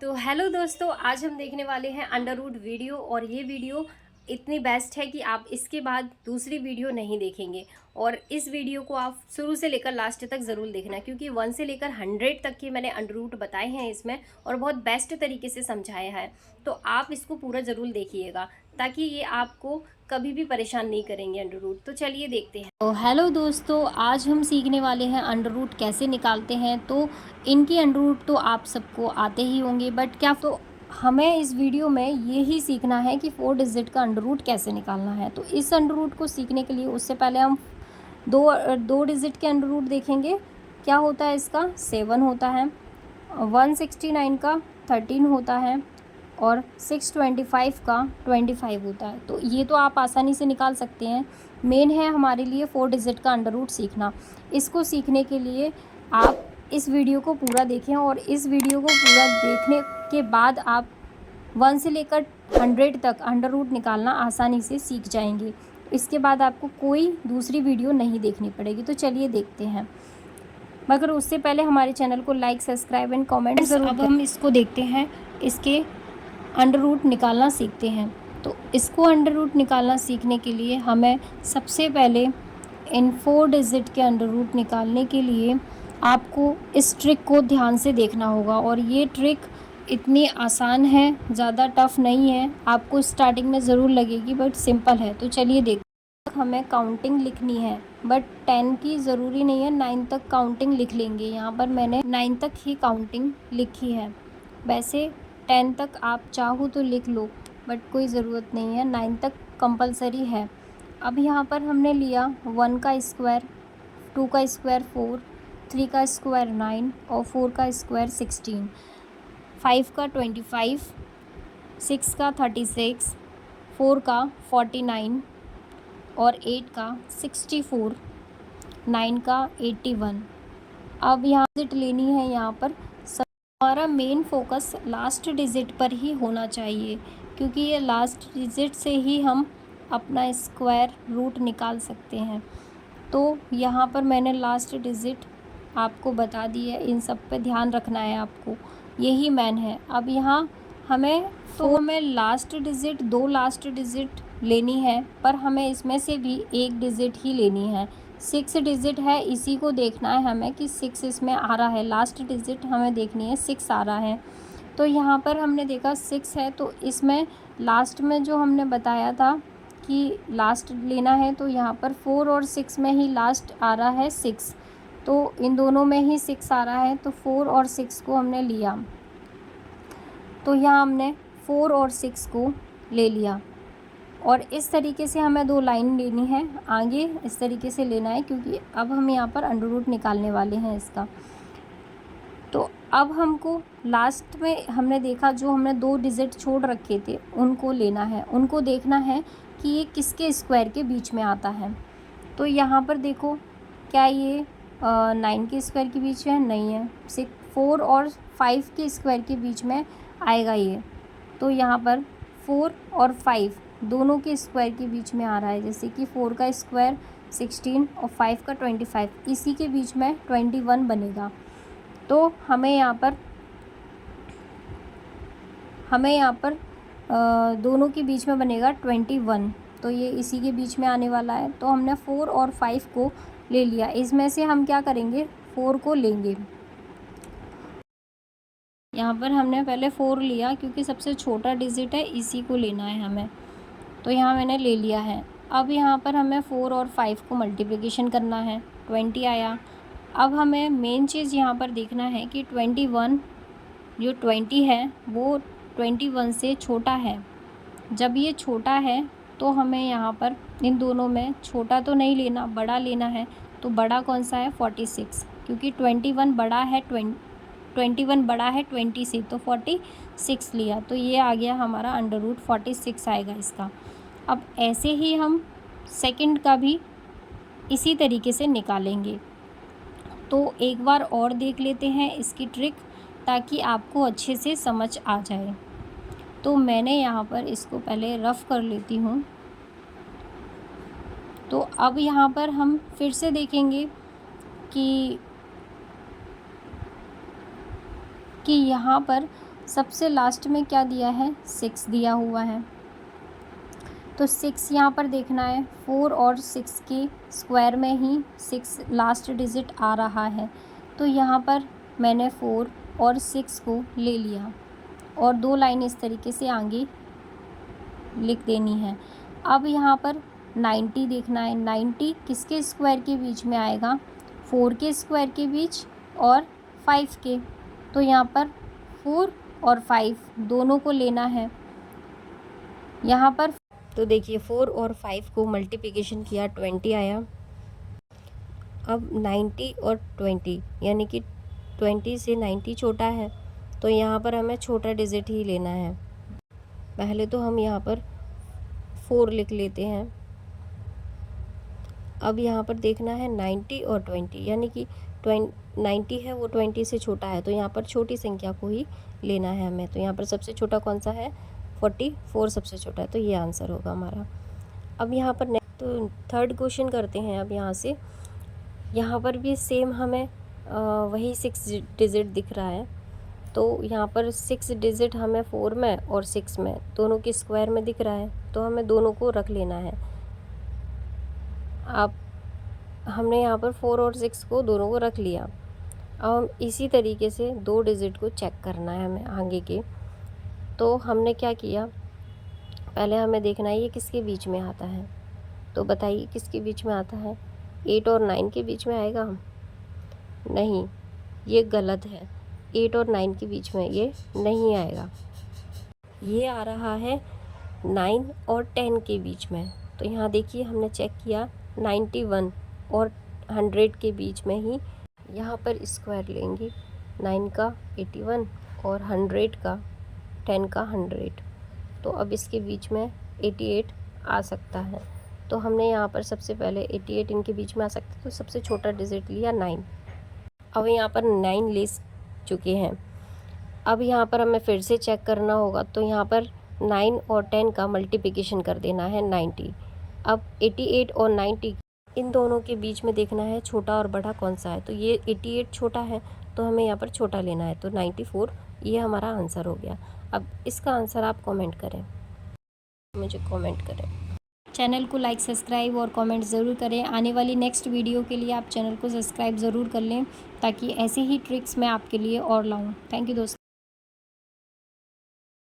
तो हेलो दोस्तों, आज हम देखने वाले हैं अंडर रूट वीडियो। और ये वीडियो इतनी बेस्ट है कि आप इसके बाद दूसरी वीडियो नहीं देखेंगे। और इस वीडियो को आप शुरू से लेकर लास्ट तक ज़रूर देखना, क्योंकि 1 से लेकर 100 तक के मैंने अंडर रूट बताए हैं इसमें और बहुत बेस्ट तरीके से समझाया है। तो आप इसको पूरा ज़रूर देखिएगा, ताकि ये आपको कभी भी परेशान नहीं करेंगे अंडर रूट। तो चलिए देखते हैं। तो हेलो दोस्तों, आज हम सीखने वाले हैं अंडर रूट कैसे निकालते हैं। तो इनकी अंडर रूट तो आप सबको आते ही होंगे, बट क्या तो हमें इस वीडियो में ये ही सीखना है कि 4 डिजिट का अंडर रूट कैसे निकालना है। तो इस अंडर रूट को सीखने के लिए उससे पहले हम दो डिजिट के अंडर रूट देखेंगे। क्या होता है इसका 7 होता है, 169 का 13 होता है और 625 का 25 होता है। तो ये तो आप आसानी से निकाल सकते हैं। मेन है हमारे लिए 4 डिजिट का अंडर रूट सीखना। इसको सीखने के लिए आप इस वीडियो को पूरा देखें, और इस वीडियो को पूरा देखने के बाद आप 1 से लेकर 100 तक अंडर रूट निकालना आसानी से सीख जाएंगे। इसके बाद आपको कोई दूसरी वीडियो नहीं देखनी पड़ेगी। तो चलिए देखते हैं, मगर उससे पहले हमारे चैनल को लाइक, सब्सक्राइब एंड कमेंट ज़रूर। अब हम इसको देखते हैं, इसके अंडर रूट निकालना सीखते हैं। तो इसको अंडर रूट निकालना सीखने के लिए हमें सबसे पहले इन 4 डिजिट के अंडर रूट निकालने के लिए आपको इस ट्रिक को ध्यान से देखना होगा। और ये ट्रिक इतनी आसान है, ज़्यादा टफ नहीं है। आपको स्टार्टिंग में ज़रूर लगेगी, बट सिंपल है। तो चलिए देखते हैं। हमें काउंटिंग लिखनी है, बट 10 की ज़रूरी नहीं है, 9 तक काउंटिंग लिख लेंगे। यहाँ पर मैंने 9 तक ही काउंटिंग लिखी है। वैसे 10 तक आप चाहो तो लिख लो, बट कोई ज़रूरत नहीं है, 9 तक कंपलसरी है। अब यहाँ पर हमने लिया 1 का स्क्वायर, 2 का स्क्वायर 4, 3 का स्क्वायर 9 और 4 का स्क्वायर 16, 5 का 25, 6 का 36, 4 का 49 और 8 का 64, 9 का 81। अब यहाँ डिजिट लेनी है। यहाँ पर हमारा मेन फोकस लास्ट डिजिट पर ही होना चाहिए, क्योंकि ये लास्ट डिजिट से ही हम अपना स्क्वायर रूट निकाल सकते हैं। तो यहाँ पर मैंने लास्ट डिजिट आपको बता दी है, इन सब पे ध्यान रखना है आपको, यही मेन है। अब यहाँ हमें लास्ट डिजिट, 2 लास्ट डिजिट लेनी है, पर हमें इसमें से भी एक डिजिट ही लेनी है। 6 डिजिट है, इसी को देखना है हमें कि 6 इसमें आ रहा है। लास्ट डिजिट हमें देखनी है, 6 आ रहा है। तो यहाँ पर हमने देखा 6 है, तो इसमें लास्ट में जो हमने बताया था कि लास्ट लेना है, तो यहाँ पर 4 और 6 में ही लास्ट आ रहा है 6। तो इन दोनों में ही 6 आ रहा है, तो 4 और 6 को हमने लिया। तो यहाँ हमने 4 और 6 को ले लिया। और इस तरीके से हमें 2 लाइन लेनी है, आगे इस तरीके से लेना है, क्योंकि अब हम यहाँ पर अंडर रूट निकालने वाले हैं इसका। तो अब हमको लास्ट में हमने देखा, जो हमने 2 डिजिट छोड़ रखे थे उनको लेना है, उनको देखना है कि ये किसके स्क्वायर के बीच में आता है। तो यहाँ पर देखो, क्या ये 9 के स्क्वायर के बीच में नहीं है, 4 और 5 के स्क्वायर के बीच में आएगा ये। तो यहाँ पर 4 और 5 दोनों के स्क्वायर के बीच में आ रहा है, जैसे कि 4 का स्क्वायर 16 और 5 का 25, इसी के बीच में 21 बनेगा। तो हमें यहाँ पर दोनों के बीच में बनेगा 21। तो ये इसी के बीच में आने वाला है। तो हमने 4 और 5 को ले लिया। इसमें से हम क्या करेंगे, 4 को लेंगे। यहाँ पर हमने पहले 4 लिया, क्योंकि सबसे छोटा डिजिट है, इसी को लेना है हमें। तो यहाँ मैंने ले लिया है। अब यहाँ पर हमें 4 और 5 को मल्टीप्लिकेशन करना है, 20 आया। अब हमें मेन चीज़ यहाँ पर देखना है कि 21, जो 20 है वो 21 से छोटा है। जब ये छोटा है तो हमें यहाँ पर इन दोनों में छोटा तो नहीं लेना, बड़ा लेना है। तो बड़ा कौन सा है, 46, क्योंकि 21 बड़ा है 20 से, तो 46 लिया। तो ये आ गया हमारा अंडर रूट 46 आएगा इसका। अब ऐसे ही हम सेकंड का भी इसी तरीके से निकालेंगे। तो एक बार और देख लेते हैं इसकी ट्रिक, ताकि आपको अच्छे से समझ आ जाए। तो मैंने यहाँ पर इसको पहले रफ़ कर लेती हूँ। तो अब यहाँ पर हम फिर से देखेंगे कि यहाँ पर सबसे लास्ट में क्या दिया है, 6 दिया हुआ है। तो 6 यहाँ पर देखना है, 4 और 6 के स्क्वायर में ही 6 लास्ट डिजिट आ रहा है। तो यहाँ पर मैंने 4 और 6 को ले लिया और 2 लाइन इस तरीके से आगे लिख देनी है। अब यहाँ पर 90 देखना है, 90 किसके स्क्वायर के बीच में आएगा, 4 के स्क्वायर के बीच और 5 के। तो यहाँ पर 4 और 5 दोनों को लेना है। यहाँ पर तो देखिए 4 और 5 को मल्टीप्लिकेशन किया 20 आया। अब 90 और 20 यानी कि 20 से 90 छोटा है, तो यहाँ पर हमें छोटा डिजिट ही लेना है। पहले तो हम यहाँ पर 4 लिख लेते हैं। अब यहाँ पर देखना है 90 और 20 यानी कि 90 है वो 20 से छोटा है, तो यहाँ पर छोटी संख्या को ही लेना है हमें। तो यहाँ पर सबसे छोटा कौन सा है, 44 सबसे छोटा है, तो ये आंसर होगा हमारा। अब यहाँ पर तो थर्ड क्वेश्चन करते हैं। अब यहाँ से यहाँ पर भी सेम हमें वही 6 डिजिट दिख रहा है। तो यहाँ पर 6 डिजिट हमें 4 में और 6 में दोनों के स्क्वायर में दिख रहा है, तो हमें दोनों को रख लेना है। अब हमने यहाँ पर 4 और 6 को दोनों को रख लिया। अब हम इसी तरीके से 2 डिजिट को चेक करना है हमें आगे के। तो हमने क्या किया, पहले हमें देखना है ये किसके बीच में आता है। तो बताइए किसके बीच में आता है, 8 और 9 के बीच में आएगा? नहीं, ये गलत है। 8 और 9 के बीच में ये नहीं आएगा। ये आ रहा है 9 और 10 के बीच में। तो यहाँ देखिए हमने चेक किया 91 और 100 के बीच में ही। यहाँ पर स्क्वायर लेंगे, 9 का 81 और 100 का 10 का 100। तो अब इसके बीच में 88 आ सकता है। तो हमने यहाँ पर सबसे पहले 88 इनके बीच में आ सकता है, तो सबसे छोटा डिजिट लिया 9। अब यहाँ पर 9 ले चुके हैं। अब यहाँ पर हमें फिर से चेक करना होगा। तो यहाँ पर 9 और 10 का मल्टीप्लिकेशन कर देना है 90। अब 88 और 90 इन दोनों के बीच में देखना है छोटा और बड़ा कौन सा है। तो ये 88 छोटा है, तो हमें यहाँ पर छोटा लेना है। तो 94 ये हमारा आंसर हो गया। अब इसका आंसर आप कमेंट करें, मुझे कमेंट करें। चैनल को लाइक, सब्सक्राइब और कमेंट ज़रूर करें। आने वाली नेक्स्ट वीडियो के लिए आप चैनल को सब्सक्राइब ज़रूर कर लें, ताकि ऐसे ही ट्रिक्स मैं आपके लिए और लाऊं। थैंक यू दोस्तों।